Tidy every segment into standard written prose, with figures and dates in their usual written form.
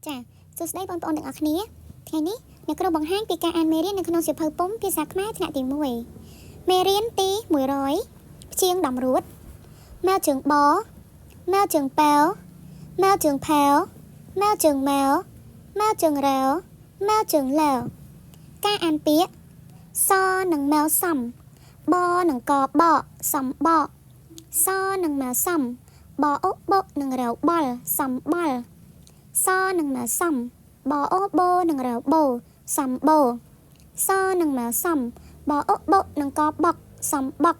ចាសួស្តីបងប្អូនទាំងអស់គ្នាថ្ងៃនេះអ្នកគ្រូបង្ហាញពីការអានមេរៀននៅក្នុងសៀវភៅពុម្ពភាសាខ្មែរថ្នាក់ទី1មេរៀនទី100ព្យាង្គដំរួតម៉ែជើងបម៉ែជើងប៉ែវម៉ែជើងផែវម៉ែជើងម៉ែវម៉ែជើងរែវម៉ែជើងឡាវការអានពាក្យសនិងម៉ែវសំបនិងកបសំបកសនិងម៉ែវសំបអូបនិងរែវបល់សំបល់សនិងម៉ែវសំបអូបនិងរែវបោសំបោសនិងម៉ែវសំបអូបនិងកបកសំបក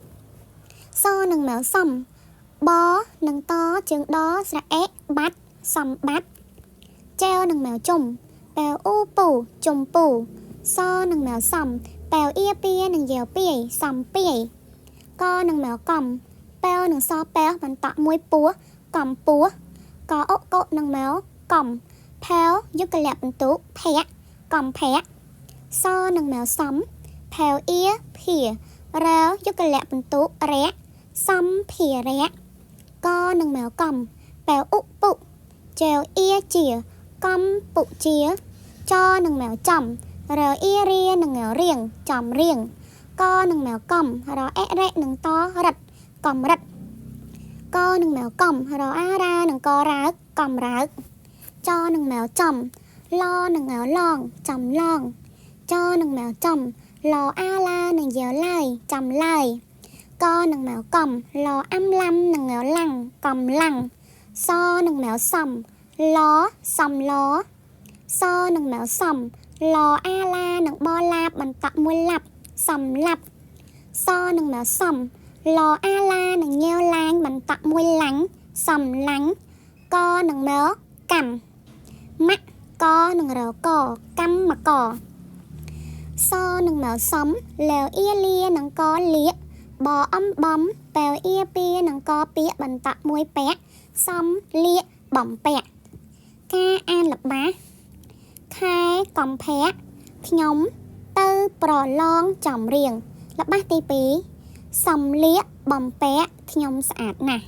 សនិងម៉ែវសំបនិងតជើងដស្រៈអេបាត់សំបាត់ចែវនិងម៉ែវជុំប៉ែវអ៊ូពូជុំពូសនិងម៉ែវសំប៉ែវអៀពៀនិងយ៉ាវពាយសំពាយកនិងម៉ែវកំប៉ែវនិងសប៉ែវបន្តមួយពោះកំពោះកអុកុនិងម៉ែវកំផែវយុគលៈបន្ទុភ័ក្រកំភ័ក្រសនិងម៉ែវសំផែវអៀភារែវយុគលៈបន្ទុរៈសំភារៈកនិងម៉ែវកំប៉ែវអ៊ុពុចែវអៀជាកំពុជាចនិងម៉ែវចំរែវអៀរានិងម៉ែវរៀងចំរៀងកនិងម៉ែវកំរអិរិនិងតរិតកំរិតកនិងម៉ែវកំរអារានិងករ៉ើកកំរ៉ើកចនិងម៉ែវចំឡនិងម៉ែវឡងចំឡងចនិងម៉ែវចំឡអាឡានិងយ៉ាវឡាយចំឡាយកនិងម៉ែវកំឡអាំឡាំនិងម៉ែវឡាំងកំឡាំងសនិងម៉ែវសំឡសំឡសនិងម៉ែវសំឡអាឡានិងបឡាបបន្តមួយឡាប់សំឡាប់សនិងម៉ែវសំឡអាឡានិងញែវឡាញបន្តមួយឡាញ់សំឡាញ់កនិងម៉ែវកម្មម៉ាក់កនិងរកកម្មកសនិងម៉ែវសំលែវអៀលានិងកលៀកបអំបំប៉ែវអៀពីនិងកពាកបន្តមួយពាក់សំលៀកបំពាក់ការអានលបាសខែកំភៈខ្ញុំទៅប្រឡងចំរៀងលបាសទី2សំលៀកបំពាក់ខ្ញុំស្អាតណាស់